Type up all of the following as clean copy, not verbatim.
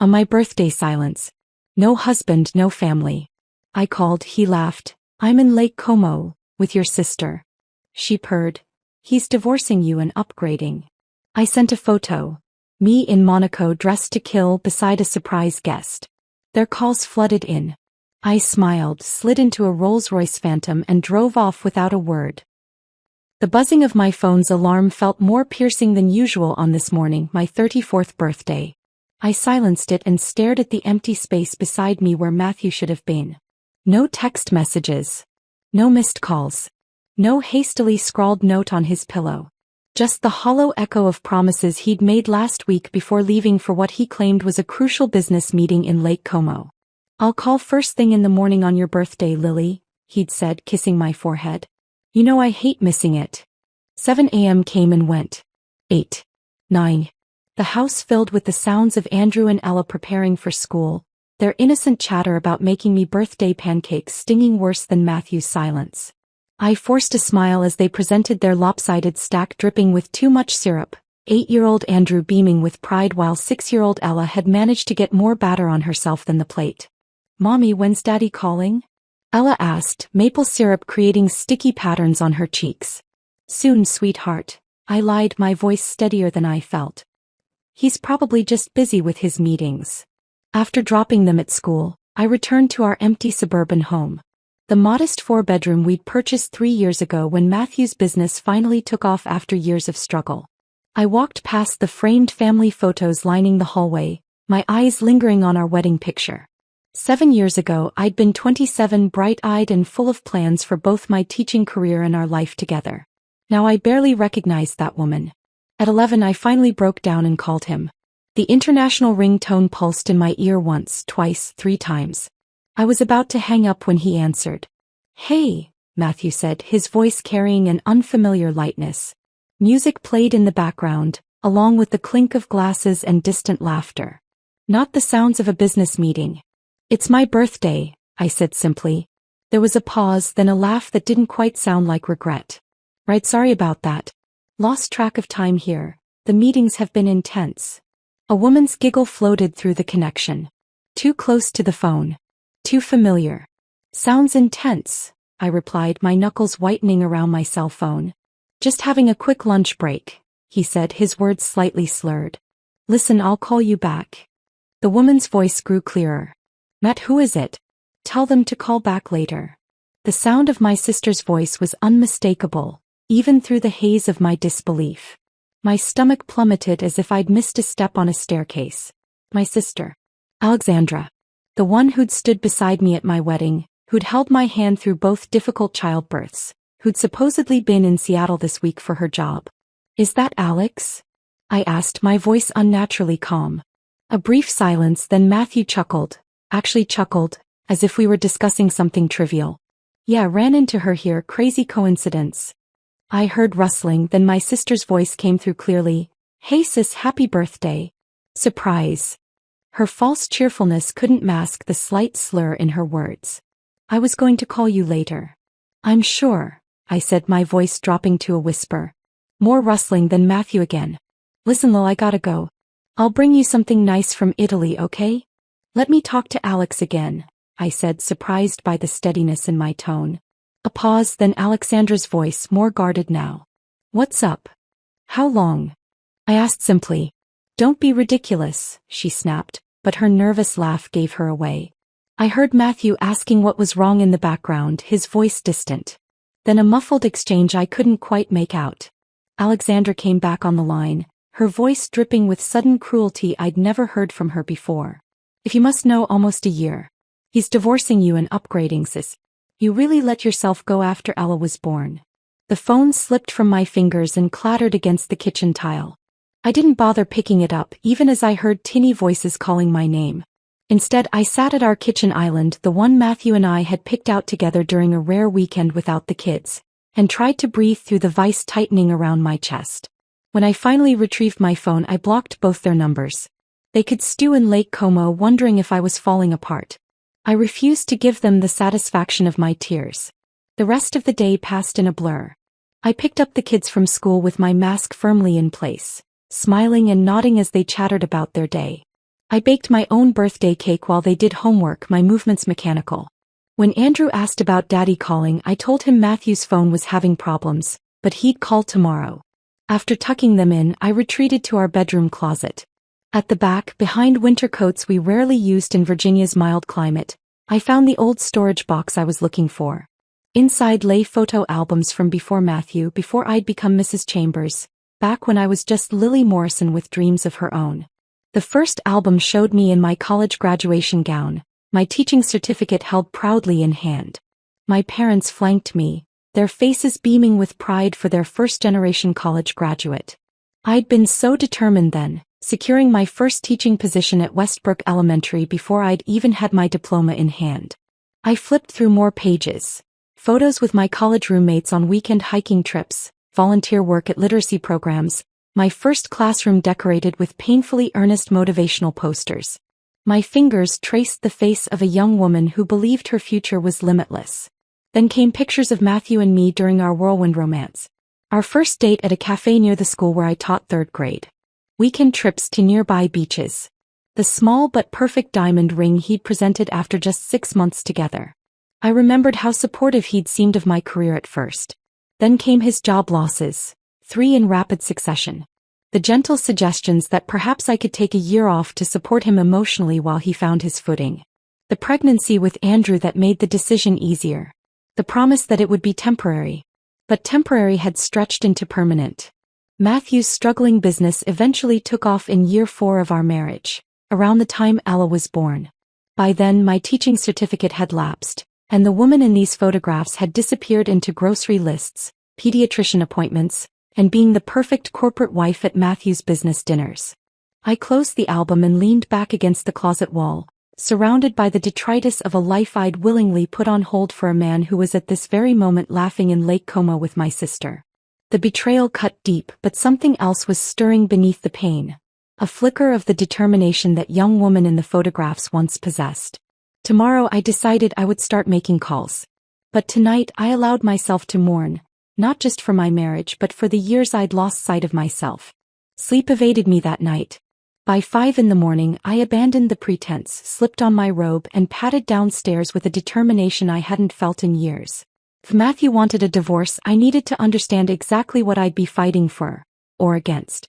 On my birthday, silence. No husband, no family. I called, he laughed. I'm in Lake Como, with your sister. She purred. He's divorcing you and upgrading. I sent a photo. Me in Monaco dressed to kill beside a surprise guest. Their calls flooded in. I smiled, slid into a Rolls-Royce Phantom and drove off without a word. The buzzing of my phone's alarm felt more piercing than usual on this morning, my 34th birthday. I silenced it and stared at the empty space beside me where Matthew should have been. No text messages. No missed calls. No hastily scrawled note on his pillow. Just the hollow echo of promises he'd made last week before leaving for what he claimed was a crucial business meeting in Lake Como. I'll call first thing in the morning on your birthday, Lily, he'd said, kissing my forehead. You know I hate missing it. 7 a.m. came and went. 8. 9. The house filled with the sounds of Andrew and Ella preparing for school, their innocent chatter about making me birthday pancakes stinging worse than Matthew's silence. I forced a smile as they presented their lopsided stack dripping with too much syrup, 8-year-old Andrew beaming with pride while 6-year-old Ella had managed to get more batter on herself than the plate. Mommy, when's Daddy calling? Ella asked, maple syrup creating sticky patterns on her cheeks. Soon, sweetheart, I lied, my voice steadier than I felt. He's probably just busy with his meetings. After dropping them at school, I returned to our empty suburban home. The modest 4-bedroom we'd purchased 3 years ago when Matthew's business finally took off after years of struggle. I walked past the framed family photos lining the hallway, my eyes lingering on our wedding picture. 7 years ago I'd been 27, bright-eyed and full of plans for both my teaching career and our life together. Now I barely recognized that woman. At 11 I finally broke down and called him. The international ringtone pulsed in my ear once, twice, 3 times. I was about to hang up when he answered. Hey, Matthew said, his voice carrying an unfamiliar lightness. Music played in the background, along with the clink of glasses and distant laughter. Not the sounds of a business meeting. It's my birthday, I said simply. There was a pause, then a laugh that didn't quite sound like regret. Right, sorry about that. Lost track of time here. The meetings have been intense. A woman's giggle floated through the connection. Too close to the phone. Too familiar. Sounds intense, I replied, my knuckles whitening around my cell phone. Just having a quick lunch break, he said, his words slightly slurred. Listen, I'll call you back. The woman's voice grew clearer. Matt, who is it? Tell them to call back later. The sound of my sister's voice was unmistakable, even through the haze of my disbelief. My stomach plummeted as if I'd missed a step on a staircase. My sister. Alexandra. The one who'd stood beside me at my wedding, who'd held my hand through both difficult childbirths, who'd supposedly been in Seattle this week for her job. Is that Alex? I asked, my voice unnaturally calm. A brief silence, then Matthew chuckled, as if we were discussing something trivial. Yeah, ran into her here, crazy coincidence. I heard rustling, then my sister's voice came through clearly. Hey sis, happy birthday. Surprise. Her false cheerfulness couldn't mask the slight slur in her words. I was going to call you later. I'm sure, I said, my voice dropping to a whisper. More rustling, than Matthew again. Listen, Lil, I gotta go. I'll bring you something nice from Italy, okay? Let me talk to Alex again, I said, surprised by the steadiness in my tone. A pause, then Alexandra's voice, more guarded now. What's up? How long? I asked simply. Don't be ridiculous, she snapped, but her nervous laugh gave her away. I heard Matthew asking what was wrong in the background, his voice distant. Then a muffled exchange I couldn't quite make out. Alexandra came back on the line, her voice dripping with sudden cruelty I'd never heard from her before. If you must know, almost a year. He's divorcing you and upgrading, sis. You really let yourself go after Ella was born. The phone slipped from my fingers and clattered against the kitchen tile. I didn't bother picking it up, even as I heard tinny voices calling my name. Instead, I sat at our kitchen island, the one Matthew and I had picked out together during a rare weekend without the kids, and tried to breathe through the vice tightening around my chest. When I finally retrieved my phone, I blocked both their numbers. They could stew in Lake Como, wondering if I was falling apart. I refused to give them the satisfaction of my tears. The rest of the day passed in a blur. I picked up the kids from school with my mask firmly in place, smiling and nodding as they chattered about their day. I baked my own birthday cake while they did homework, my movements mechanical. When Andrew asked about Daddy calling, I told him Matthew's phone was having problems, but he'd call tomorrow. After tucking them in, I retreated to our bedroom closet. At the back, behind winter coats we rarely used in Virginia's mild climate, I found the old storage box I was looking for. Inside lay photo albums from before Matthew, before I'd become Mrs. Chambers, back when I was just Lily Morrison with dreams of her own. The first album showed me in my college graduation gown, my teaching certificate held proudly in hand. My parents flanked me, their faces beaming with pride for their first-generation college graduate. I'd been so determined then, securing my first teaching position at Westbrook Elementary before I'd even had my diploma in hand. I flipped through more pages. Photos with my college roommates on weekend hiking trips, volunteer work at literacy programs, my first classroom decorated with painfully earnest motivational posters. My fingers traced the face of a young woman who believed her future was limitless. Then came pictures of Matthew and me during our whirlwind romance. Our first date at a cafe near the school where I taught third grade. Weekend trips to nearby beaches. The small but perfect diamond ring he'd presented after just 6 months together. I remembered how supportive he'd seemed of my career at first. Then came his job losses, 3 in rapid succession. The gentle suggestions that perhaps I could take a year off to support him emotionally while he found his footing. The pregnancy with Andrew that made the decision easier. The promise that it would be temporary. But temporary had stretched into permanent. Matthew's struggling business eventually took off in year 4 of our marriage, around the time Ella was born. By then my teaching certificate had lapsed, and the woman in these photographs had disappeared into grocery lists, pediatrician appointments, and being the perfect corporate wife at Matthew's business dinners. I closed the album and leaned back against the closet wall, surrounded by the detritus of a life I'd willingly put on hold for a man who was at this very moment laughing in Lake Como with my sister. The betrayal cut deep, but something else was stirring beneath the pain. A flicker of the determination that young woman in the photographs once possessed. Tomorrow I decided I would start making calls. But tonight I allowed myself to mourn, not just for my marriage but for the years I'd lost sight of myself. Sleep evaded me that night. By 5 in the morning I abandoned the pretense, slipped on my robe and padded downstairs with a determination I hadn't felt in years. If Matthew wanted a divorce, I needed to understand exactly what I'd be fighting for, or against.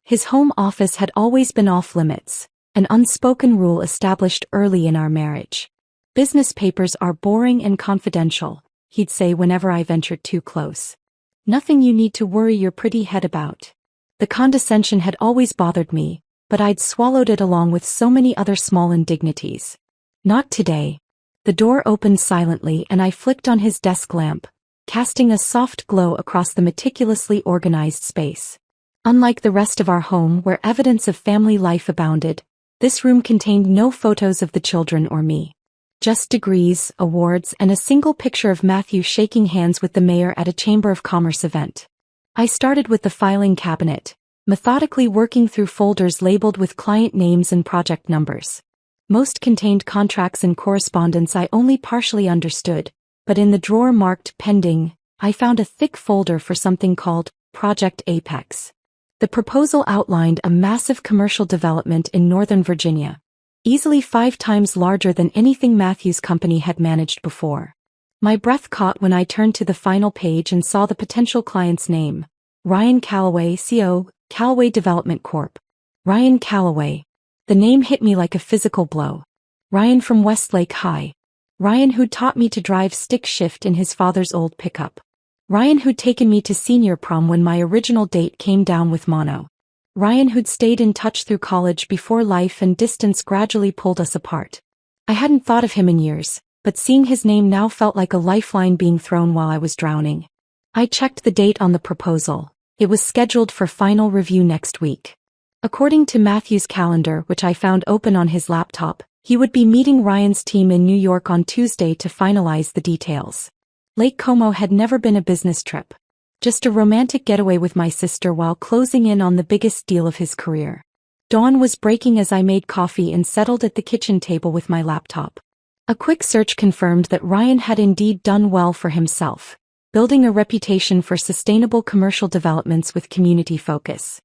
His home office had always been off limits, an unspoken rule established early in our marriage. Business papers are boring and confidential, he'd say whenever I ventured too close. Nothing you need to worry your pretty head about. The condescension had always bothered me, but I'd swallowed it along with so many other small indignities. Not today. The door opened silently and I flicked on his desk lamp, casting a soft glow across the meticulously organized space. Unlike the rest of our home where evidence of family life abounded, this room contained no photos of the children or me. Just degrees, awards, and a single picture of Matthew shaking hands with the mayor at a Chamber of Commerce event. I started with the filing cabinet, methodically working through folders labeled with client names and project numbers. Most contained contracts and correspondence I only partially understood, but in the drawer marked pending, I found a thick folder for something called Project Apex. The proposal outlined a massive commercial development in Northern Virginia, easily 5 times larger than anything Matthew's company had managed before. My breath caught when I turned to the final page and saw the potential client's name, Ryan Callaway, CO, Callaway Development Corp. Ryan Callaway. The name hit me like a physical blow. Ryan from Westlake High. Ryan who'd taught me to drive stick shift in his father's old pickup. Ryan who'd taken me to senior prom when my original date came down with mono. Ryan who'd stayed in touch through college before life and distance gradually pulled us apart. I hadn't thought of him in years, but seeing his name now felt like a lifeline being thrown while I was drowning. I checked the date on the proposal. It was scheduled for final review next week. According to Matthew's calendar, which I found open on his laptop, he would be meeting Ryan's team in New York on Tuesday to finalize the details. Lake Como had never been a business trip. Just a romantic getaway with my sister while closing in on the biggest deal of his career. Dawn was breaking as I made coffee and settled at the kitchen table with my laptop. A quick search confirmed that Ryan had indeed done well for himself, building a reputation for sustainable commercial developments with community focus.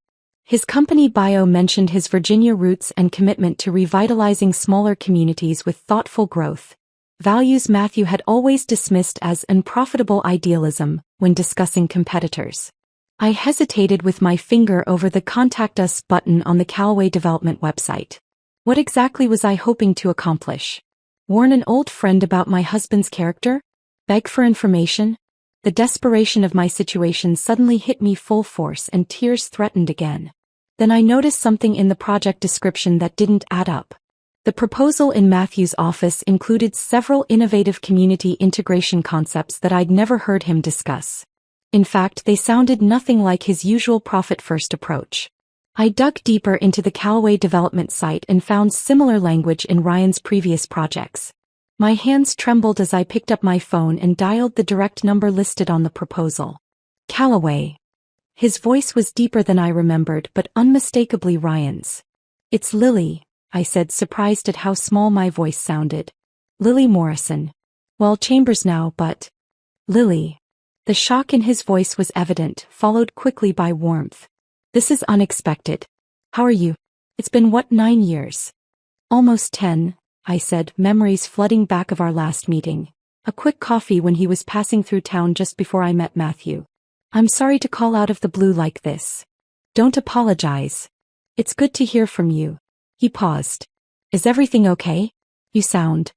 His company bio mentioned his Virginia roots and commitment to revitalizing smaller communities with thoughtful growth, values Matthew had always dismissed as unprofitable idealism when discussing competitors. I hesitated with my finger over the Contact Us button on the Callaway Development website. What exactly was I hoping to accomplish? Warn an old friend about my husband's character? Beg for information? The desperation of my situation suddenly hit me full force and tears threatened again. Then I noticed something in the project description that didn't add up. The proposal in Matthew's office included several innovative community integration concepts that I'd never heard him discuss. In fact, they sounded nothing like his usual profit-first approach. I dug deeper into the Callaway Development site and found similar language in Ryan's previous projects. My hands trembled as I picked up my phone and dialed the direct number listed on the proposal. Callaway. His voice was deeper than I remembered, but unmistakably Ryan's. It's Lily, I said, surprised at how small my voice sounded. Lily Morrison. Well, Chambers now, but... Lily. The shock in his voice was evident, followed quickly by warmth. This is unexpected. How are you? It's been 9 years? Almost 10, I said, memories flooding back of our last meeting. A quick coffee when he was passing through town just before I met Matthew. I'm sorry to call out of the blue like this. Don't apologize. It's good to hear from you. He paused. Is everything okay? You sound.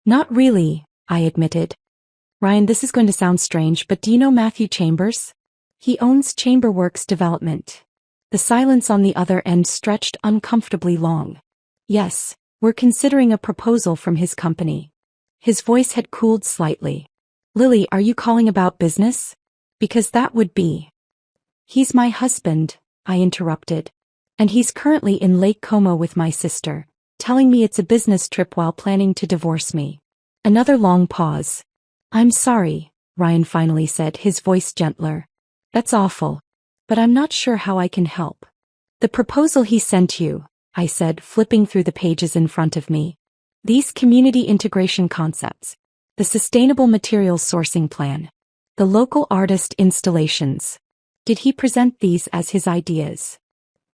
Not really, I admitted. Ryan, this is going to sound strange, but do you know Matthew Chambers? He owns Chamberworks Development. The silence on the other end stretched uncomfortably long. Yes, we're considering a proposal from his company. His voice had cooled slightly. Lily, are you calling about business? Because that would be. He's my husband, I interrupted. And he's currently in Lake Como with my sister, telling me it's a business trip while planning to divorce me. Another long pause. I'm sorry, Ryan finally said, his voice gentler. That's awful. But I'm not sure how I can help. The proposal he sent you, I said, flipping through the pages in front of me. These community integration concepts. The sustainable materials sourcing plan. The local artist installations. Did he present these as his ideas?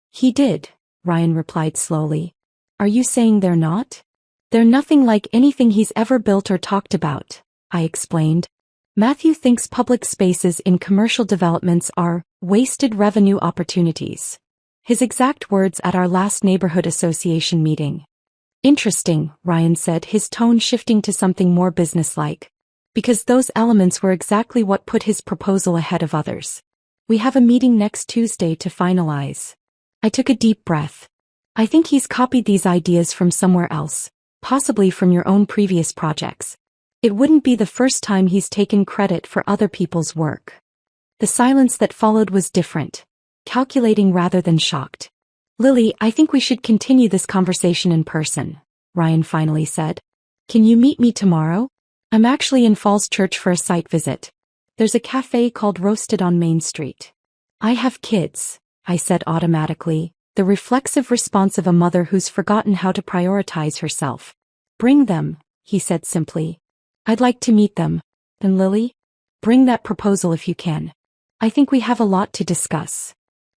He did, Ryan replied slowly. Are you saying they're not? They're nothing like anything he's ever built or talked about, I explained. Matthew thinks public spaces in commercial developments are wasted revenue opportunities. His exact words at our last neighborhood association meeting. Interesting, Ryan said, his tone shifting to something more businesslike. Because those elements were exactly what put his proposal ahead of others. We have a meeting next Tuesday to finalize. I took a deep breath. I think he's copied these ideas from somewhere else, possibly from your own previous projects. It wouldn't be the first time he's taken credit for other people's work. The silence that followed was different, calculating rather than shocked. Lily, I think we should continue this conversation in person, Ryan finally said. Can you meet me tomorrow? I'm actually in Falls Church for a site visit. There's a cafe called Roasted on Main Street. I have kids, I said automatically, the reflexive response of a mother who's forgotten how to prioritize herself. Bring them, he said simply. I'd like to meet them. And Lily? Bring that proposal if you can. I think we have a lot to discuss.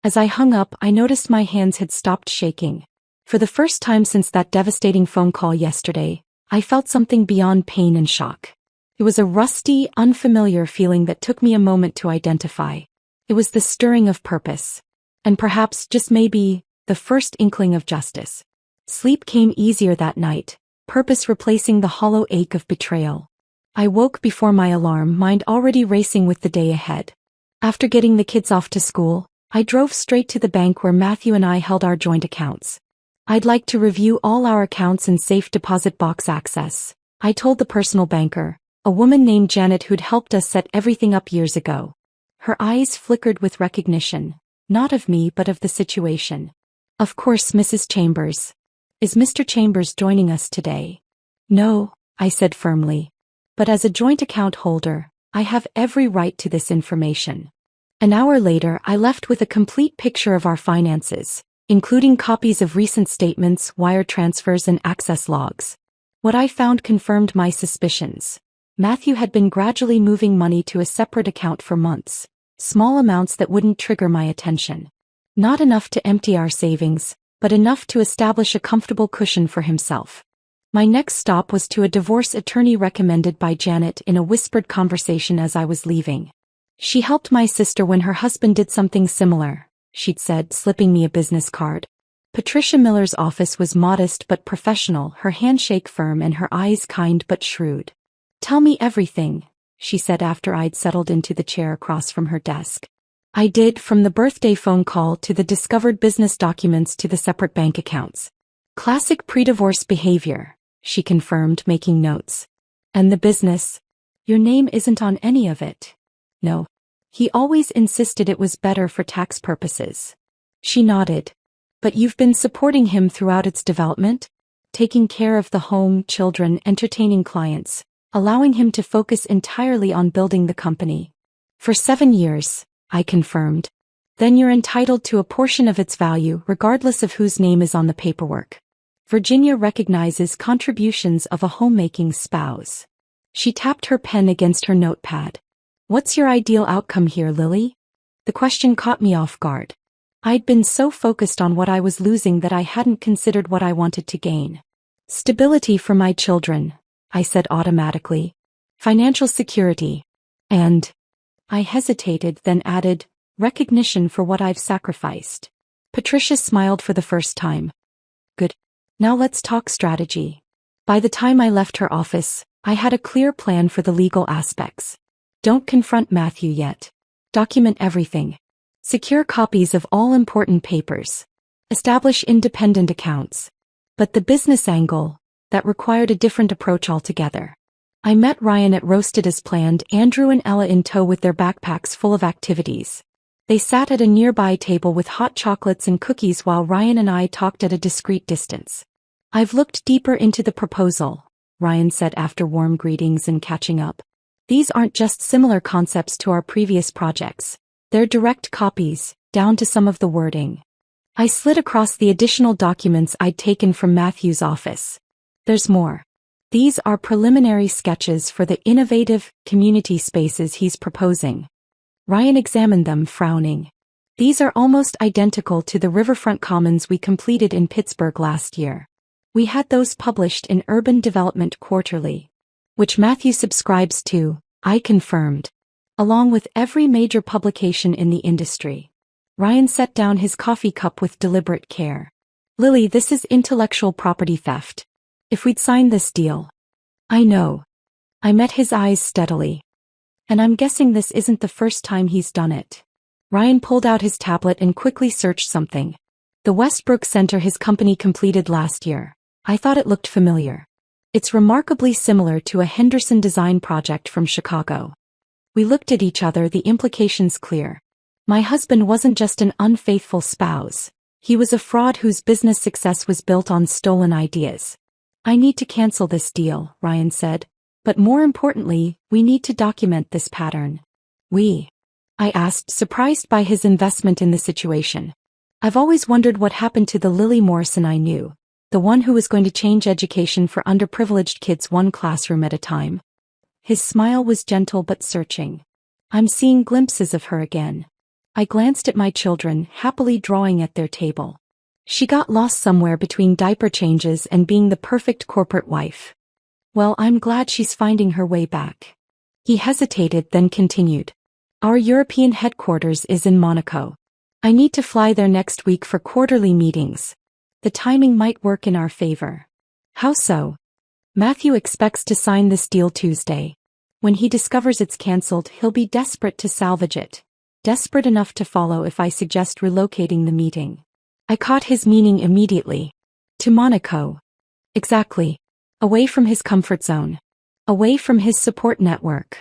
As I hung up, I noticed my hands had stopped shaking. For the first time since that devastating phone call yesterday, I felt something beyond pain and shock. It was a rusty, unfamiliar feeling that took me a moment to identify. It was the stirring of purpose. And perhaps, just maybe, the first inkling of justice. Sleep came easier that night, purpose replacing the hollow ache of betrayal. I woke before my alarm, mind already racing with the day ahead. After getting the kids off to school, I drove straight to the bank where Matthew and I held our joint accounts. I'd like to review all our accounts and safe deposit box access, I told the personal banker, a woman named Janet who'd helped us set everything up years ago. Her eyes flickered with recognition, not of me but of the situation. Of course, Mrs. Chambers. Is Mr. Chambers joining us today? No, I said firmly. But as a joint account holder, I have every right to this information. An hour later, I left with a complete picture of our finances, including copies of recent statements, wire transfers, and access logs. What I found confirmed my suspicions. Matthew had been gradually moving money to a separate account for months, small amounts that wouldn't trigger my attention. Not enough to empty our savings, but enough to establish a comfortable cushion for himself. My next stop was to a divorce attorney recommended by Janet in a whispered conversation as I was leaving. She helped my sister when her husband did something similar, she'd said, slipping me a business card. Patricia Miller's office was modest but professional, her handshake firm and her eyes kind but shrewd. "Tell me everything," she said after I'd settled into the chair across from her desk. I did, from the birthday phone call to the discovered business documents to the separate bank accounts. "Classic pre-divorce behavior," she confirmed, making notes. "And the business? Your name isn't on any of it." "No. He always insisted it was better for tax purposes." She nodded. "But you've been supporting him throughout its development? Taking care of the home, children, entertaining clients, allowing him to focus entirely on building the company." "For 7 years," I confirmed. "Then you're entitled to a portion of its value regardless of whose name is on the paperwork. Virginia recognizes contributions of a homemaking spouse." She tapped her pen against her notepad. "What's your ideal outcome here, Lily?" The question caught me off guard. I'd been so focused on what I was losing that I hadn't considered what I wanted to gain. "Stability for my children," I said automatically. "Financial security. And..." I hesitated, then added, "recognition for what I've sacrificed." Patricia smiled for the first time. "Good. Now let's talk strategy." By the time I left her office, I had a clear plan for the legal aspects. Don't confront Matthew yet. Document everything. Secure copies of all important papers. Establish independent accounts. But the business angle, that required a different approach altogether. I met Ryan at Roasted as planned, Andrew and Ella in tow with their backpacks full of activities. They sat at a nearby table with hot chocolates and cookies while Ryan and I talked at a discreet distance. "I've looked deeper into the proposal," Ryan said after warm greetings and catching up. "These aren't just similar concepts to our previous projects. They're direct copies, down to some of the wording." I slid across the additional documents I'd taken from Matthew's office. "There's more. These are preliminary sketches for the innovative community spaces he's proposing." Ryan examined them, frowning. "These are almost identical to the riverfront commons we completed in Pittsburgh last year. We had those published in Urban Development Quarterly." "Which Matthew subscribes to," I confirmed. "Along with every major publication in the industry." Ryan set down his coffee cup with deliberate care. "Lily, this is intellectual property theft. If we'd signed this deal..." "I know." I met his eyes steadily. "And I'm guessing this isn't the first time he's done it." Ryan pulled out his tablet and quickly searched something. "The Westbrook Center his company completed last year." I thought it looked familiar. "It's remarkably similar to a Henderson design project from Chicago." We looked at each other, the implications clear. My husband wasn't just an unfaithful spouse. He was a fraud whose business success was built on stolen ideas. "I need to cancel this deal," Ryan said. "But more importantly, we need to document this pattern." "We?" I asked, surprised by his investment in the situation. I've always wondered what happened to the Lily Morrison I knew, the one who was going to change education for underprivileged kids one classroom at a time. His smile was gentle but searching. "I'm seeing glimpses of her again." I glanced at my children, happily drawing at their table. "She got lost somewhere between diaper changes and being the perfect corporate wife. Well, I'm glad she's finding her way back." He hesitated, then continued. "Our European headquarters is in Monaco. I need to fly there next week for quarterly meetings. The timing might work in our favor." "How so?" "Matthew expects to sign this deal Tuesday. When he discovers it's cancelled, he'll be desperate to salvage it. Desperate enough to follow if I suggest relocating the meeting." I caught his meaning immediately. "To Monaco." "Exactly. Away from his comfort zone. Away from his support network."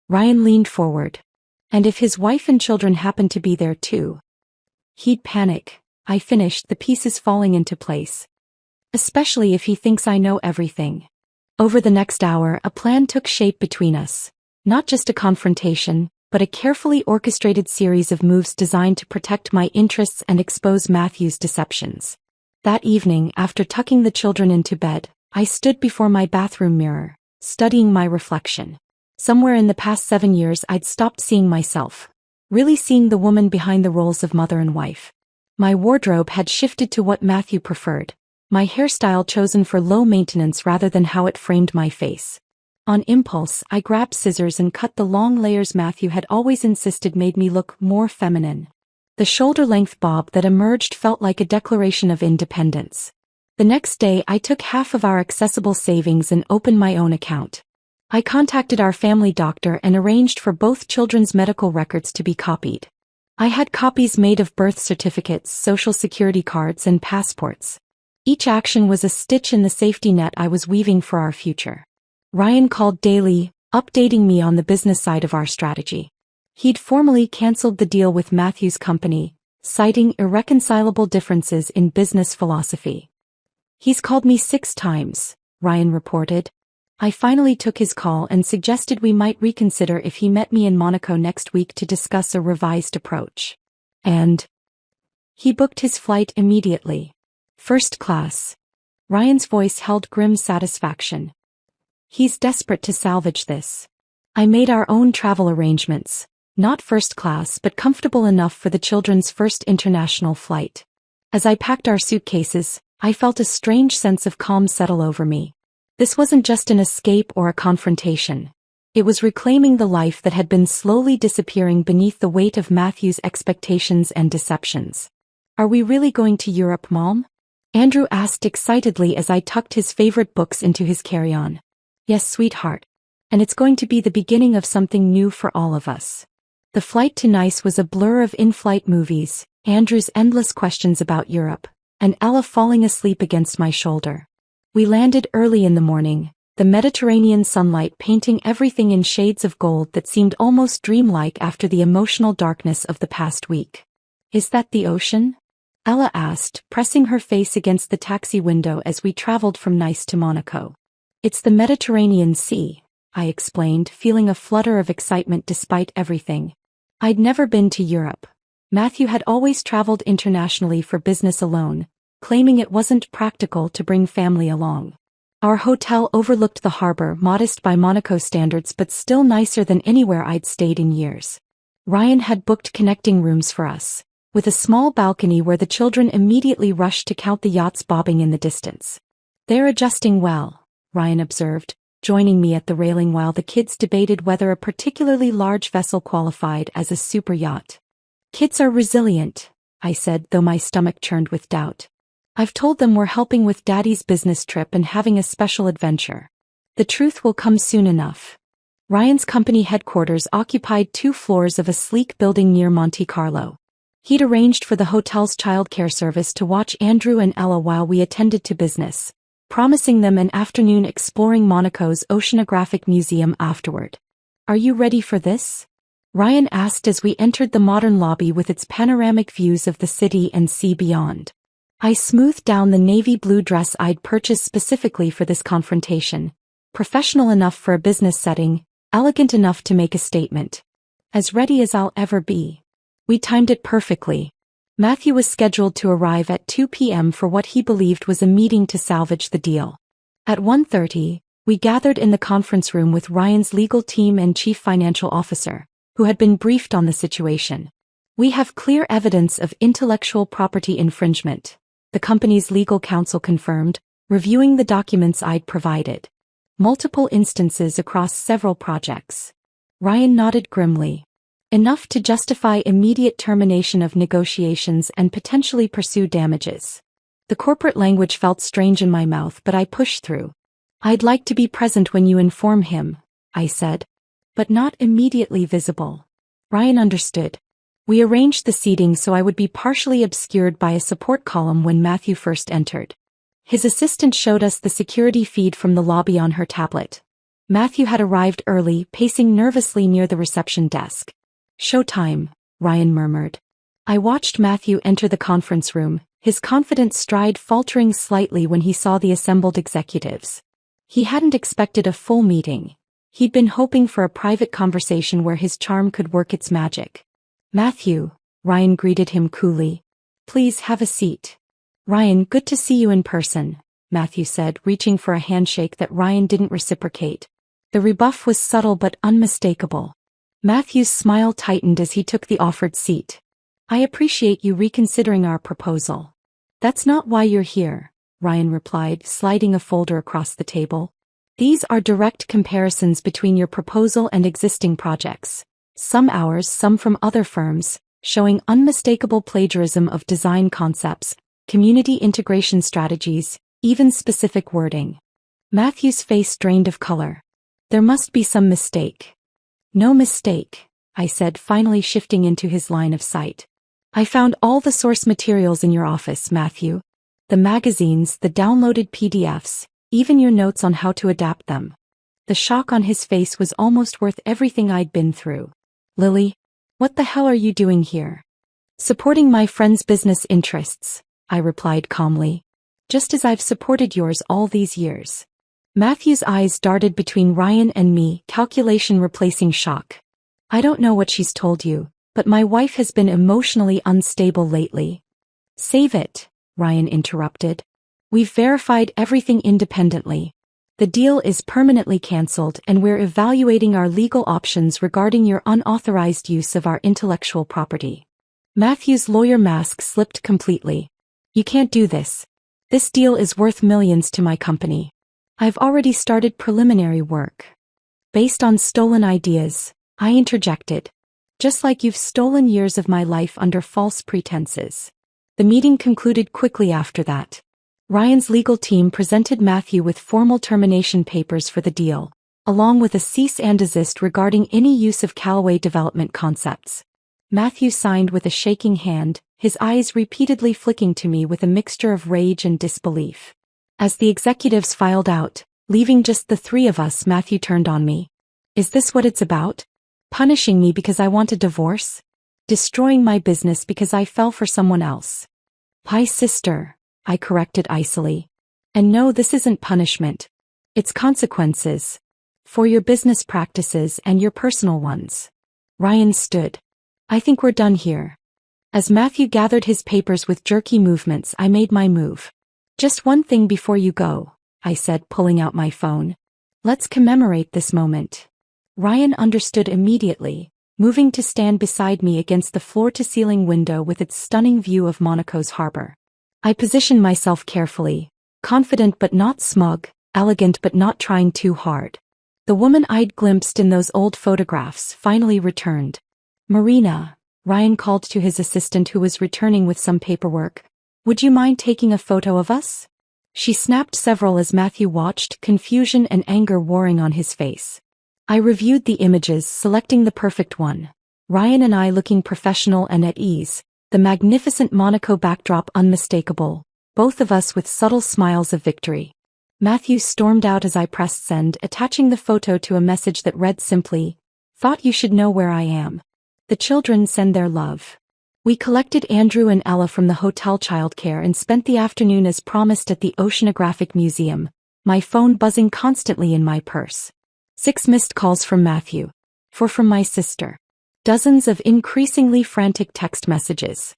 Ryan leaned forward. "And if his wife and children happen to be there too?" "He'd panic," I finished, the pieces falling into place. "Especially if he thinks I know everything." Over the next hour, a plan took shape between us. Not just a confrontation, but a carefully orchestrated series of moves designed to protect my interests and expose Matthew's deceptions. That evening, after tucking the children into bed, I stood before my bathroom mirror, studying my reflection. Somewhere in the past 7 years I'd stopped seeing myself. Really seeing the woman behind the roles of mother and wife. My wardrobe had shifted to what Matthew preferred, my hairstyle chosen for low maintenance rather than how it framed my face. On impulse, I grabbed scissors and cut the long layers Matthew had always insisted made me look more feminine. The shoulder-length bob that emerged felt like a declaration of independence. The next day I took half of our accessible savings and opened my own account. I contacted our family doctor and arranged for both children's medical records to be copied. I had copies made of birth certificates, social security cards, and passports. Each action was a stitch in the safety net I was weaving for our future. Ryan called daily, updating me on the business side of our strategy. He'd formally canceled the deal with Matthew's company, citing irreconcilable differences in business philosophy. "He's called me 6 times, Ryan reported. I finally took his call and suggested we might reconsider if he met me in Monaco next week to discuss a revised approach. And he booked his flight immediately. First class. Ryan's voice held grim satisfaction. He's desperate to salvage this. I made our own travel arrangements, not first class but comfortable enough for the children's first international flight. As I packed our suitcases, I felt a strange sense of calm settle over me. This wasn't just an escape or a confrontation. It was reclaiming the life that had been slowly disappearing beneath the weight of Matthew's expectations and deceptions. "Are we really going to Europe, Mom?" Andrew asked excitedly as I tucked his favorite books into his carry-on. "Yes, sweetheart. And it's going to be the beginning of something new for all of us." The flight to Nice was a blur of in-flight movies, Andrew's endless questions about Europe, and Ella falling asleep against my shoulder. We landed early in the morning, the Mediterranean sunlight painting everything in shades of gold that seemed almost dreamlike after the emotional darkness of the past week. "Is that the ocean?" Ella asked, pressing her face against the taxi window as we traveled from Nice to Monaco. "It's the Mediterranean Sea," I explained, feeling a flutter of excitement despite everything. I'd never been to Europe. Matthew had always traveled internationally for business alone, claiming it wasn't practical to bring family along. Our hotel overlooked the harbor, modest by Monaco standards but still nicer than anywhere I'd stayed in years. Ryan had booked connecting rooms for us, with a small balcony where the children immediately rushed to count the yachts bobbing in the distance. "They're adjusting well," Ryan observed, joining me at the railing while the kids debated whether a particularly large vessel qualified as a super yacht. "Kids are resilient," I said, though my stomach churned with doubt. "I've told them we're helping with Daddy's business trip and having a special adventure. The truth will come soon enough." Ryan's company headquarters occupied 2 floors of a sleek building near Monte Carlo. He'd arranged for the hotel's childcare service to watch Andrew and Ella while we attended to business, promising them an afternoon exploring Monaco's oceanographic museum afterward. "Are you ready for this?" Ryan asked as we entered the modern lobby with its panoramic views of the city and sea beyond. I smoothed down the navy blue dress I'd purchased specifically for this confrontation. Professional enough for a business setting, elegant enough to make a statement. As ready as I'll ever be. We timed it perfectly. Matthew was scheduled to arrive at 2 p.m. for what he believed was a meeting to salvage the deal. At 1:30, we gathered in the conference room with Ryan's legal team and chief financial officer, who had been briefed on the situation. "We have clear evidence of intellectual property infringement," the company's legal counsel confirmed, reviewing the documents I'd provided. "Multiple instances across several projects." Ryan nodded grimly. "Enough to justify immediate termination of negotiations and potentially pursue damages." The corporate language felt strange in my mouth, but I pushed through. "I'd like to be present when you inform him," I said. "But not immediately visible." Ryan understood. We arranged the seating so I would be partially obscured by a support column when Matthew first entered. His assistant showed us the security feed from the lobby on her tablet. Matthew had arrived early, pacing nervously near the reception desk. "Showtime," Ryan murmured. I watched Matthew enter the conference room, his confident stride faltering slightly when he saw the assembled executives. He hadn't expected a full meeting. He'd been hoping for a private conversation where his charm could work its magic. "Matthew," Ryan greeted him coolly. "Please have a seat." "Ryan, good to see you in person," Matthew said, reaching for a handshake that Ryan didn't reciprocate. The rebuff was subtle but unmistakable. Matthew's smile tightened as he took the offered seat. I appreciate you reconsidering our proposal. That's not why you're here, Ryan replied, sliding a folder across the table. These are direct comparisons between your proposal and existing projects. Some ours, some from other firms, showing unmistakable plagiarism of design concepts, community integration strategies, even specific wording. Matthew's face drained of color. There must be some mistake. No mistake, I said, finally shifting into his line of sight. I found all the source materials in your office, Matthew. The magazines, the downloaded PDFs, even your notes on how to adapt them. The shock on his face was almost worth everything I'd been through. Lily, what the hell are you doing here? Supporting my friend's business interests, I replied calmly. Just as I've supported yours all these years. Matthew's eyes darted between Ryan and me, calculation replacing shock. I don't know what she's told you, but my wife has been emotionally unstable lately. Save it, Ryan interrupted. We've verified everything independently. The deal is permanently cancelled and we're evaluating our legal options regarding your unauthorized use of our intellectual property. Matthew's lawyer mask slipped completely. You can't do this. This deal is worth millions to my company. I've already started preliminary work. Based on stolen ideas, I interjected. Just like you've stolen years of my life under false pretenses. The meeting concluded quickly after that. Ryan's legal team presented Matthew with formal termination papers for the deal, along with a cease and desist regarding any use of Callaway development concepts. Matthew signed with a shaking hand, his eyes repeatedly flicking to me with a mixture of rage and disbelief. As the executives filed out, leaving just the three of us, Matthew turned on me. Is this what it's about? Punishing me because I want a divorce? Destroying my business because I fell for someone else? Hi, sister, I corrected icily. And no, this isn't punishment. It's consequences. For your business practices and your personal ones. Ryan stood. I think we're done here. As Matthew gathered his papers with jerky movements, I made my move. Just one thing before you go, I said, pulling out my phone. Let's commemorate this moment. Ryan understood immediately, moving to stand beside me against the floor-to-ceiling window with its stunning view of Monaco's harbor. I positioned myself carefully, confident but not smug, elegant but not trying too hard. The woman I'd glimpsed in those old photographs finally returned. Marina, Ryan called to his assistant who was returning with some paperwork. Would you mind taking a photo of us? She snapped several as Matthew watched, confusion and anger warring on his face. I reviewed the images, selecting the perfect one. Ryan and I looking professional and at ease, the magnificent Monaco backdrop unmistakable, both of us with subtle smiles of victory. Matthew stormed out as I pressed send, attaching the photo to a message that read simply, "Thought you should know where I am. The children send their love." We collected Andrew and Ella from the hotel childcare and spent the afternoon as promised at the Oceanographic Museum, my phone buzzing constantly in my purse. 6 missed calls from Matthew. 4 from my sister. Dozens of increasingly frantic text messages.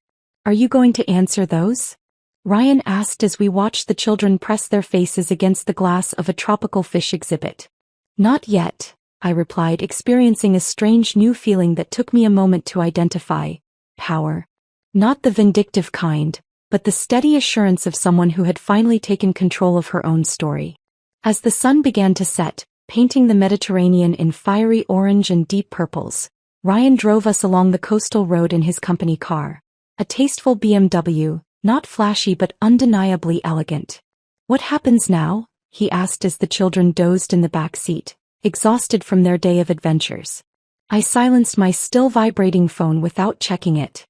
Are you going to answer those? Ryan asked as we watched the children press their faces against the glass of a tropical fish exhibit. Not yet, I replied, experiencing a strange new feeling that took me a moment to identify. Power. Not the vindictive kind, but the steady assurance of someone who had finally taken control of her own story. As the sun began to set, painting the Mediterranean in fiery orange and deep purples, Ryan drove us along the coastal road in his company car. A tasteful BMW, not flashy but undeniably elegant. What happens now? He asked as the children dozed in the back seat, exhausted from their day of adventures. I silenced my still vibrating phone without checking it.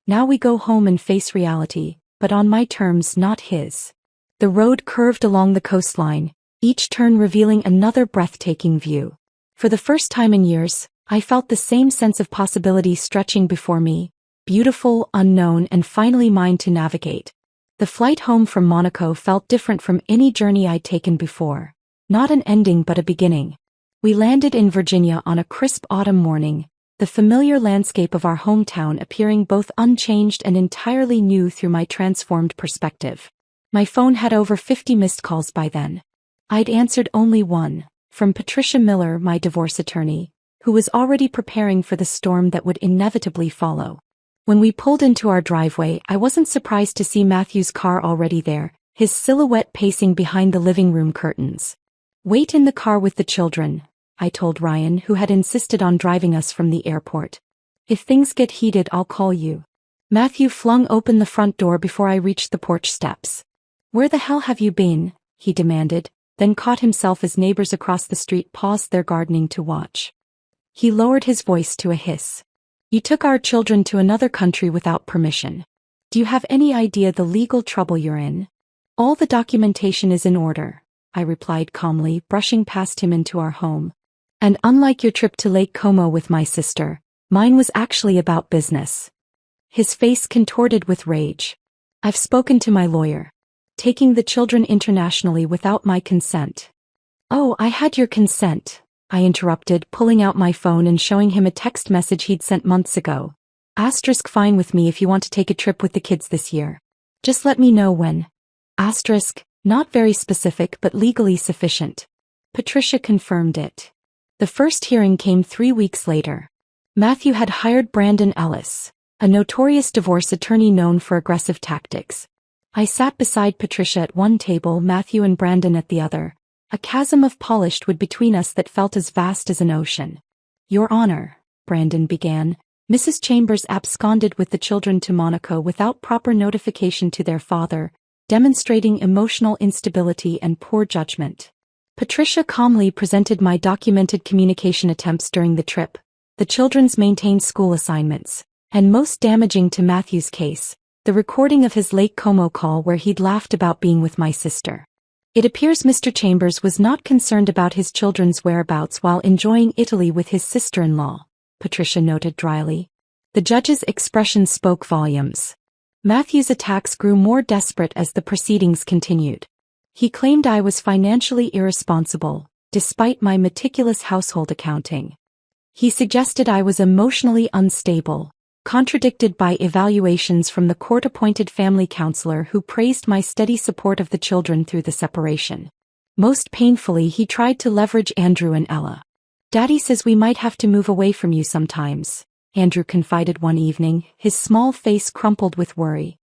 Now we go home and face reality, but on my terms, not his. The road curved along the coastline, each turn revealing another breathtaking view. For the first time in years, I felt the same sense of possibility stretching before me, beautiful, unknown, and finally mine to navigate. The flight home from Monaco felt different from any journey I'd taken before. Not an ending but a beginning. We landed in Virginia on a crisp autumn morning, the familiar landscape of our hometown appearing both unchanged and entirely new through my transformed perspective. My phone had over 50 missed calls by then. I'd answered only one, from Patricia Miller, my divorce attorney, who was already preparing for the storm that would inevitably follow. When we pulled into our driveway, I wasn't surprised to see Matthew's car already there, his silhouette pacing behind the living room curtains. "Wait in the car with the children," I told Ryan, who had insisted on driving us from the airport. "If things get heated, I'll call you." Matthew flung open the front door before I reached the porch steps. "Where the hell have you been?" he demanded, then caught himself as neighbors across the street paused their gardening to watch. He lowered his voice to a hiss. "You took our children to another country without permission. Do you have any idea the legal trouble you're in?" "All the documentation is in order," I replied calmly, brushing past him into our home. "And unlike your trip to Lake Como with my sister, mine was actually about business." His face contorted with rage. "I've spoken to my lawyer. Taking the children internationally without my consent." "Oh, I had your consent," I interrupted, pulling out my phone and showing him a text message he'd sent months ago. "Fine with me if you want to take a trip with the kids this year. Just let me know when." Not very specific but legally sufficient. Patricia confirmed it. The first hearing came 3 weeks later. Matthew had hired Brandon Ellis, a notorious divorce attorney known for aggressive tactics. I sat beside Patricia at one table, Matthew and Brandon at the other, a chasm of polished wood between us that felt as vast as an ocean. "Your Honor," Brandon began, "Mrs. Chambers absconded with the children to Monaco without proper notification to their father, demonstrating emotional instability and poor judgment." Patricia calmly presented my documented communication attempts during the trip, the children's maintained school assignments, and most damaging to Matthew's case, the recording of his Lake Como call where he'd laughed about being with my sister. "It appears Mr. Chambers was not concerned about his children's whereabouts while enjoying Italy with his sister-in-law," Patricia noted dryly. The judge's expression spoke volumes. Matthew's attacks grew more desperate as the proceedings continued. He claimed I was financially irresponsible, despite my meticulous household accounting. He suggested I was emotionally unstable, contradicted by evaluations from the court-appointed family counselor who praised my steady support of the children through the separation. Most painfully, he tried to leverage Andrew and Ella. "Daddy says we might have to move away from you sometimes," Andrew confided one evening, his small face crumpled with worry.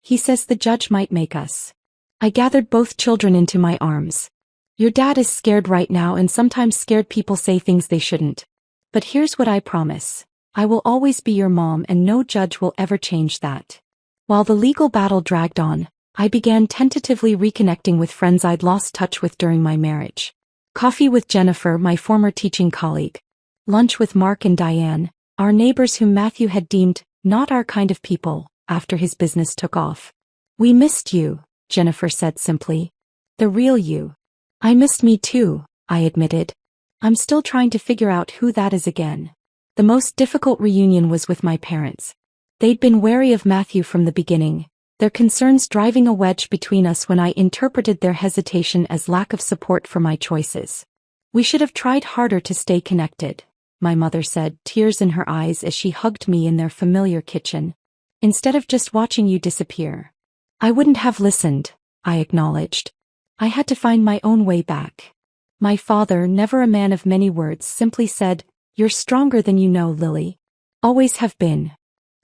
"He says the judge might make us." I gathered both children into my arms. "Your dad is scared right now, and sometimes scared people say things they shouldn't. But here's what I promise. I will always be your mom, and no judge will ever change that." While the legal battle dragged on, I began tentatively reconnecting with friends I'd lost touch with during my marriage. Coffee with Jennifer, my former teaching colleague. Lunch with Mark and Diane, our neighbors whom Matthew had deemed not our kind of people after his business took off. "We missed you," Jennifer said simply. "The real you." "I missed me too," I admitted. "I'm still trying to figure out who that is again." The most difficult reunion was with my parents. They'd been wary of Matthew from the beginning, their concerns driving a wedge between us when I interpreted their hesitation as lack of support for my choices. "We should have tried harder to stay connected," my mother said, tears in her eyes as she hugged me in their familiar kitchen. "Instead of just watching you disappear." "I wouldn't have listened," I acknowledged. "I had to find my own way back." My father, never a man of many words, simply said, "You're stronger than you know, Lily. Always have been."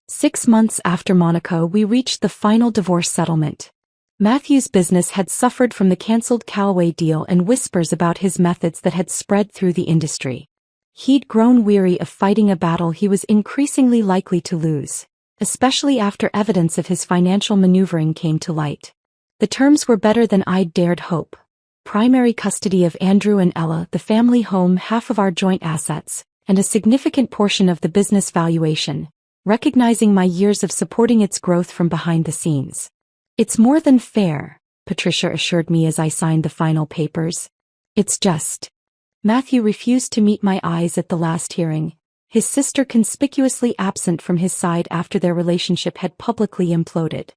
6 months after Monaco, we reached the final divorce settlement. Matthew's business had suffered from the cancelled Callaway deal and whispers about his methods that had spread through the industry. He'd grown weary of fighting a battle he was increasingly likely to lose, especially after evidence of his financial maneuvering came to light. The terms were better than I'd dared hope. Primary custody of Andrew and Ella, the family home, half of our joint assets, and a significant portion of the business valuation, recognizing my years of supporting its growth from behind the scenes. "It's more than fair," Patricia assured me as I signed the final papers. "It's just." Matthew refused to meet my eyes at the last hearing, his sister conspicuously absent from his side after their relationship had publicly imploded.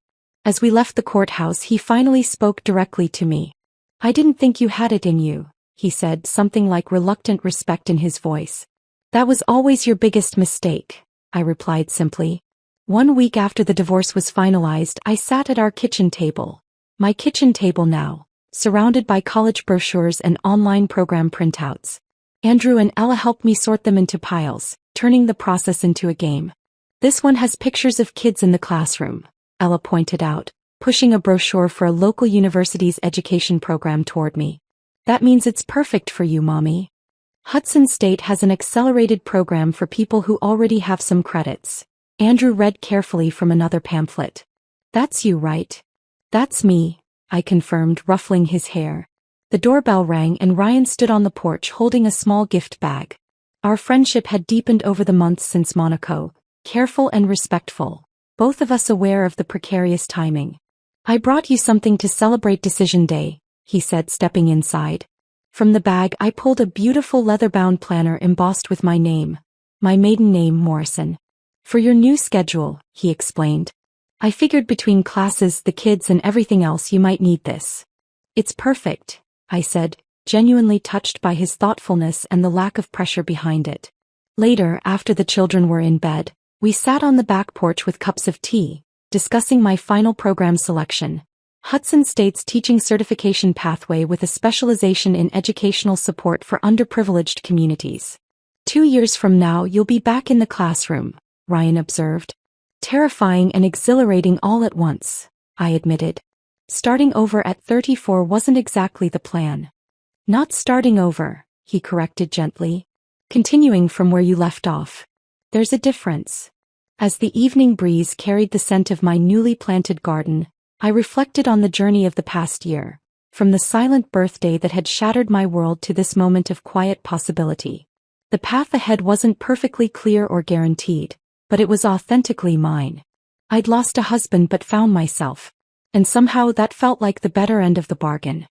As we left the courthouse, he finally spoke directly to me. "I didn't think you had it in you," he said, something like reluctant respect in his voice. "That was always your biggest mistake," I replied simply. 1 week after the divorce was finalized, I sat at our kitchen table. My kitchen table now, surrounded by college brochures and online program printouts. Andrew and Ella helped me sort them into piles, turning the process into a game. This one has pictures of kids in the classroom, Ella pointed out, pushing a brochure for a local university's education program toward me. That means it's perfect for you, Mommy. Hudson State has an accelerated program for people who already have some credits. Andrew read carefully from another pamphlet. That's you, right? That's me, I confirmed, ruffling his hair. The doorbell rang and Ryan stood on the porch holding a small gift bag. Our friendship had deepened over the months since Monaco, careful and respectful, both of us aware of the precarious timing. I brought you something to celebrate Decision Day, he said, stepping inside. From the bag I pulled a beautiful leather-bound planner embossed with my name, my maiden name, Morrison. For your new schedule, he explained. I figured between classes, the kids, and everything else you might need this. It's perfect, I said, genuinely touched by his thoughtfulness and the lack of pressure behind it. Later, after the children were in bed, we sat on the back porch with cups of tea, discussing my final program selection. Hudson State's teaching certification pathway with a specialization in educational support for underprivileged communities. 2 years from now you'll be back in the classroom, Ryan observed. Terrifying and exhilarating all at once, I admitted. Starting over at 34 wasn't exactly the plan. Not starting over, he corrected gently. Continuing from where you left off. There's a difference. As the evening breeze carried the scent of my newly planted garden, I reflected on the journey of the past year, from the silent birthday that had shattered my world to this moment of quiet possibility. The path ahead wasn't perfectly clear or guaranteed, but it was authentically mine. I'd lost a husband but found myself, and somehow that felt like the better end of the bargain.